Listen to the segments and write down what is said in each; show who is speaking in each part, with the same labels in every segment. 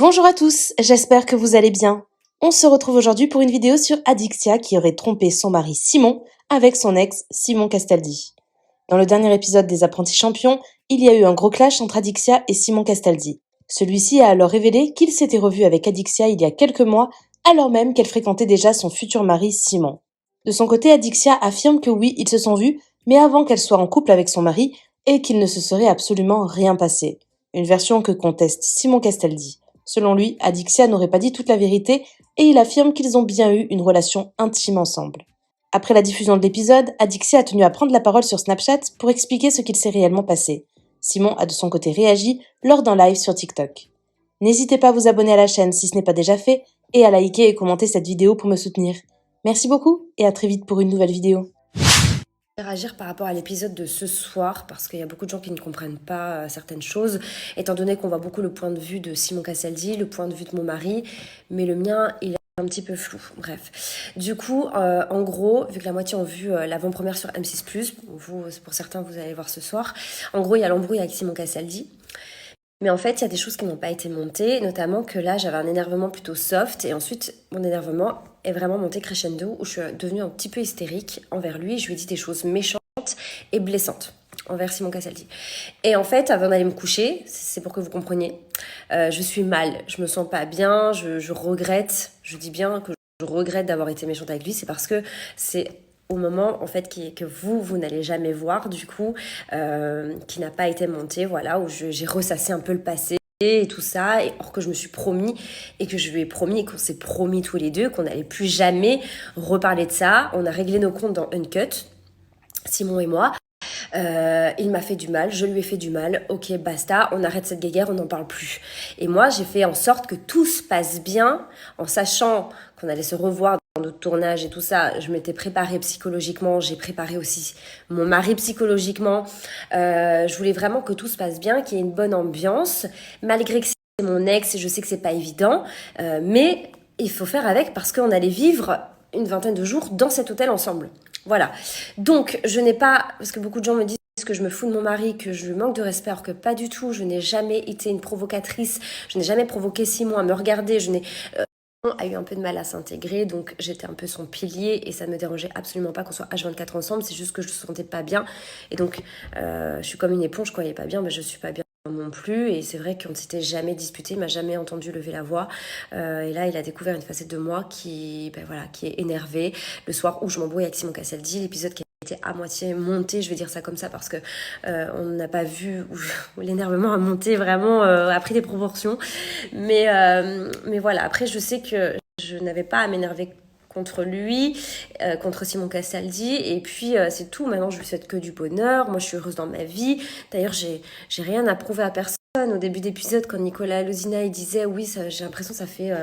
Speaker 1: Bonjour à tous, j'espère que vous allez bien. On se retrouve aujourd'hui pour une vidéo sur Adixia qui aurait trompé son mari Simon avec son ex Simon Castaldi. Dans le dernier épisode des Apprentis Champions, il y a eu un gros clash entre Adixia et Simon Castaldi. Celui-ci a alors révélé qu'il s'était revu avec Adixia il y a quelques mois, alors même qu'elle fréquentait déjà son futur mari Simon. De son côté, Adixia affirme que oui, ils se sont vus, mais avant qu'elle soit en couple avec son mari et qu'il ne se serait absolument rien passé. Une version que conteste Simon Castaldi. Selon lui, Adixia n'aurait pas dit toute la vérité et il affirme qu'ils ont bien eu une relation intime ensemble. Après la diffusion de l'épisode, Adixia a tenu à prendre la parole sur Snapchat pour expliquer ce qu'il s'est réellement passé. Simon a de son côté réagi lors d'un live sur TikTok. N'hésitez pas à vous abonner à la chaîne si ce n'est pas déjà fait et à liker et commenter cette vidéo pour me soutenir. Merci beaucoup et à très vite pour une nouvelle vidéo.
Speaker 2: Réagir par rapport à l'épisode de ce soir parce qu'il y a beaucoup de gens qui ne comprennent pas certaines choses étant donné qu'on voit beaucoup le point de vue de Simon Castaldi, le point de vue de mon mari, mais le mien il est un petit peu flou. Bref, du coup en gros, vu que la moitié ont vu l'avant-première sur M6+, vous, pour certains vous allez voir ce soir, en gros il y a l'embrouille avec Simon Castaldi. Mais en fait, il y a des choses qui n'ont pas été montées, notamment que là, j'avais un énervement plutôt soft, et ensuite, mon énervement est vraiment monté crescendo, où je suis devenue un petit peu hystérique envers lui, je lui ai dit des choses méchantes et blessantes envers Simon Castaldi. Et en fait, avant d'aller me coucher, c'est pour que vous compreniez, je suis mal, je me sens pas bien, je regrette, je dis bien que je regrette d'avoir été méchante avec lui, c'est parce que c'est au moment en fait que vous n'allez jamais voir du coup, qui n'a pas été monté, voilà, où j'ai ressassé un peu le passé et tout ça, et or que je me suis promis et que je lui ai promis et qu'on s'est promis tous les deux qu'on n'allait plus jamais reparler de ça. On a réglé nos comptes dans Uncut, Simon et moi. Il m'a fait du mal, je lui ai fait du mal, ok basta, on arrête cette guéguerre, on n'en parle plus. Et moi j'ai fait en sorte que tout se passe bien, en sachant qu'on allait se revoir dans notre tournage et tout ça. Je m'étais préparée psychologiquement, j'ai préparé aussi mon mari psychologiquement. Je voulais vraiment que tout se passe bien, qu'il y ait une bonne ambiance, malgré que c'est mon ex, je sais que c'est pas évident, mais il faut faire avec parce qu'on allait vivre une vingtaine de jours dans cet hôtel ensemble. Voilà. Donc, je n'ai pas... Parce que beaucoup de gens me disent que je me fous de mon mari, que je lui manque de respect, alors que pas du tout. Je n'ai jamais été une provocatrice. Je n'ai jamais provoqué Simon à me regarder. Simon a eu un peu de mal à s'intégrer, donc j'étais un peu son pilier et ça ne me dérangeait absolument pas qu'on soit H24 ensemble. C'est juste que je ne me sentais pas bien. Et donc, je suis comme une éponge. Quand il n'est pas bien, mais je ne suis pas bien non plus, et c'est vrai qu'on ne s'était jamais disputé, il m'a jamais entendu lever la voix, et là il a découvert une facette de moi qui est énervée le soir où je m'embrouille avec Simon Castaldi, l'épisode qui a été à moitié monté, je vais dire ça comme ça parce que on n'a pas vu où l'énervement a monté vraiment, a pris des proportions, mais voilà, après je sais que je n'avais pas à m'énerver contre lui, contre Simon Castaldi, et puis c'est tout. Maintenant je lui souhaite que du bonheur, moi je suis heureuse dans ma vie. D'ailleurs j'ai rien à prouver à personne. Au début d'épisode, quand Nicolas Lozina il disait oui, j'ai l'impression que ça fait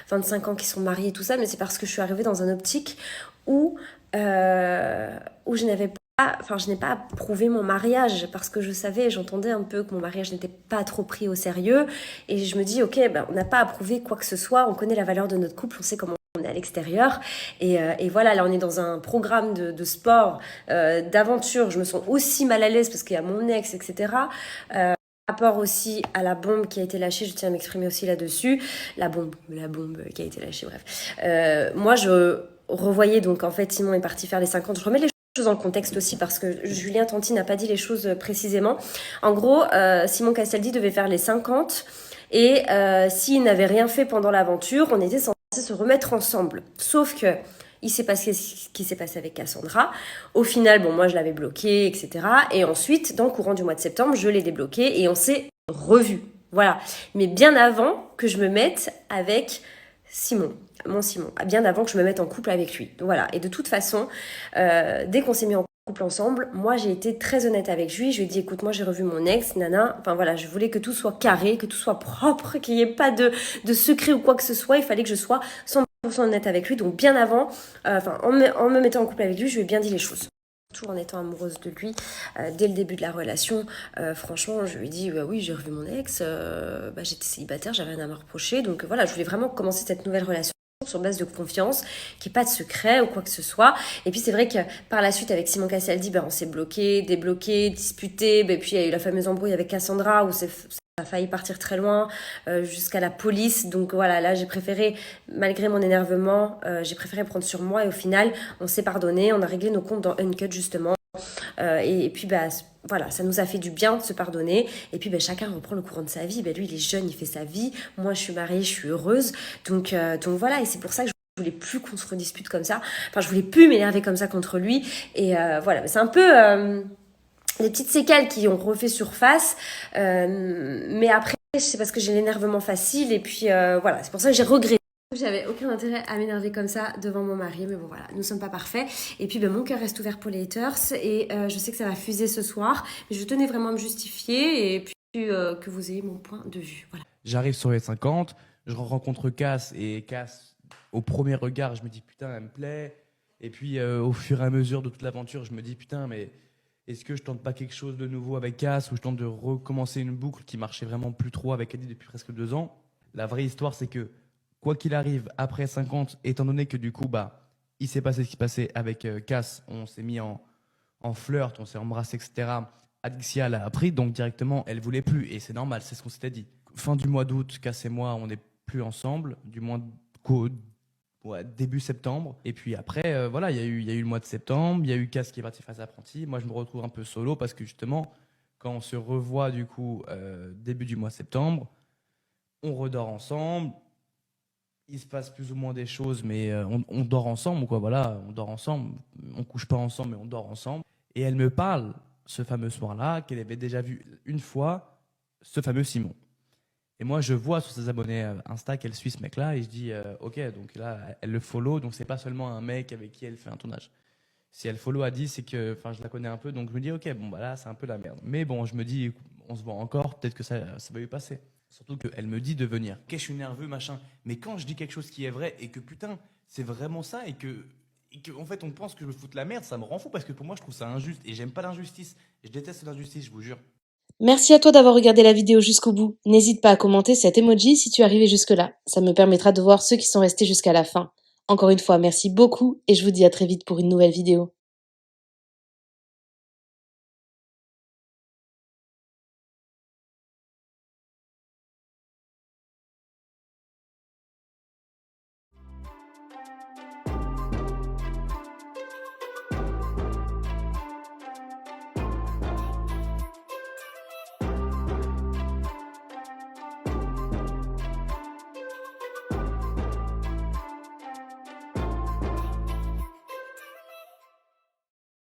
Speaker 2: 25 ans qu'ils sont mariés et tout ça, mais c'est parce que je suis arrivée dans un optique où je n'ai pas prouvé mon mariage parce que je savais, j'entendais un peu que mon mariage n'était pas trop pris au sérieux, et je me dis ok, on n'a pas à prouver quoi que ce soit, on connaît la valeur de notre couple, on sait comment on est à l'extérieur, et voilà, là on est dans un programme de sport, d'aventure, je me sens aussi mal à l'aise parce qu'il y a mon ex, etc. Rapport aussi à la bombe qui a été lâchée, je tiens à m'exprimer aussi là-dessus, la bombe qui a été lâchée, bref. Moi je revoyais, donc en fait Simon est parti faire les 50, je remets les choses dans le contexte aussi parce que Julien Tanti n'a pas dit les choses précisément. En gros, Simon Castaldi devait faire les 50 et s'il n'avait rien fait pendant l'aventure, on était censé se remettre ensemble. Sauf que il s'est passé ce qui s'est passé avec Cassandra. Au final, moi je l'avais bloqué, etc. Et ensuite, dans le courant du mois de septembre, je l'ai débloqué et on s'est revus. Voilà. Mais bien avant que je me mette avec Simon, bien avant que je me mette en couple avec lui. Donc voilà. Et de toute façon, dès qu'on s'est mis en couple ensemble, moi j'ai été très honnête avec lui, je lui ai dit écoute, moi j'ai revu mon ex, nana, enfin voilà, je voulais que tout soit carré, que tout soit propre, qu'il n'y ait pas de secret ou quoi que ce soit, il fallait que je sois 100% honnête avec lui, donc bien avant, en me mettant en couple avec lui, je lui ai bien dit les choses. Surtout en étant amoureuse de lui, dès le début de la relation, franchement, je lui ai dit oui, j'ai revu mon ex, j'étais célibataire, j'avais rien à me reprocher, donc voilà, je voulais vraiment commencer cette nouvelle relation sur base de confiance, qu'il n'y ait pas de secret ou quoi que ce soit. Et puis c'est vrai que par la suite avec Simon Castaldi, on s'est bloqué, débloqué, disputé, puis il y a eu la fameuse embrouille avec Cassandra où c'est a failli partir très loin, jusqu'à la police. Donc voilà, là j'ai préféré, malgré mon énervement, j'ai préféré prendre sur moi et au final, on s'est pardonné, on a réglé nos comptes dans Uncut justement. Et puis bah voilà, ça nous a fait du bien de se pardonner. Et puis bah, chacun reprend le courant de sa vie. Bah, lui il est jeune, il fait sa vie. Moi je suis mariée, je suis heureuse. Donc voilà, et c'est pour ça que je voulais plus qu'on se redispute comme ça. Enfin, je voulais plus m'énerver comme ça contre lui. Et voilà, c'est un peu des petites séquelles qui ont refait surface. Mais après, c'est parce que j'ai l'énervement facile. Et puis voilà, c'est pour ça que j'ai regretté. J'avais aucun intérêt à m'énerver comme ça devant mon mari, mais bon voilà, nous sommes pas parfaits. Et puis ben, mon cœur reste ouvert pour les haters et je sais que ça va fuser ce soir, mais je tenais vraiment à me justifier et puis que vous ayez mon point de vue. Voilà.
Speaker 3: J'arrive sur les 50, je rencontre Cass et Cass, au premier regard, je me dis putain, elle me plaît. Et puis au fur et à mesure de toute l'aventure, je me dis putain, mais est-ce que je tente pas quelque chose de nouveau avec Cass ou je tente de recommencer une boucle qui marchait vraiment plus trop avec Eddie depuis presque 2 ans. La vraie histoire, c'est que quoi qu'il arrive, après 50, étant donné que du coup, bah, il s'est passé ce qui s'est passé avec Cass, on s'est mis en flirt, on s'est embrassé, etc. Adixia l'a appris, donc directement, elle voulait plus. Et c'est normal, c'est ce qu'on s'était dit. Fin du mois d'août, Cass et moi, on n'est plus ensemble, du moins ouais, début septembre. Et puis après, voilà, il y a eu le mois de septembre, il y a eu Cass qui est parti faire ses apprentis. Moi, je me retrouve un peu solo parce que justement, quand on se revoit du coup début du mois de septembre, on redort ensemble. Il se passe plus ou moins des choses, mais on dort ensemble, quoi. Voilà, on dort ensemble. On couche pas ensemble, mais on dort ensemble. Et elle me parle, ce fameux soir-là, qu'elle avait déjà vu une fois ce fameux Simon. Et moi, je vois sur ses abonnés Insta qu'elle suit ce mec-là, et je dis, ok, donc là, elle le follow, donc c'est pas seulement un mec avec qui elle fait un tournage. Si elle follow Adi, c'est que, enfin, je la connais un peu, donc je me dis, ok, bon, bah là, c'est un peu la merde. Mais bon, je me dis, on se voit encore, peut-être que ça va lui passer. Surtout qu'elle me dit de venir. Ok, je suis nerveux, machin. Mais quand je dis quelque chose qui est vrai et que putain, c'est vraiment ça et que en fait, on pense que je me fous de la merde, ça me rend fou parce que pour moi, je trouve ça injuste et j'aime pas l'injustice. Je déteste l'injustice, je vous jure.
Speaker 1: Merci à toi d'avoir regardé la vidéo jusqu'au bout. N'hésite pas à commenter cet emoji si tu es arrivé jusque-là. Ça me permettra de voir ceux qui sont restés jusqu'à la fin. Encore une fois, merci beaucoup et je vous dis à très vite pour une nouvelle vidéo.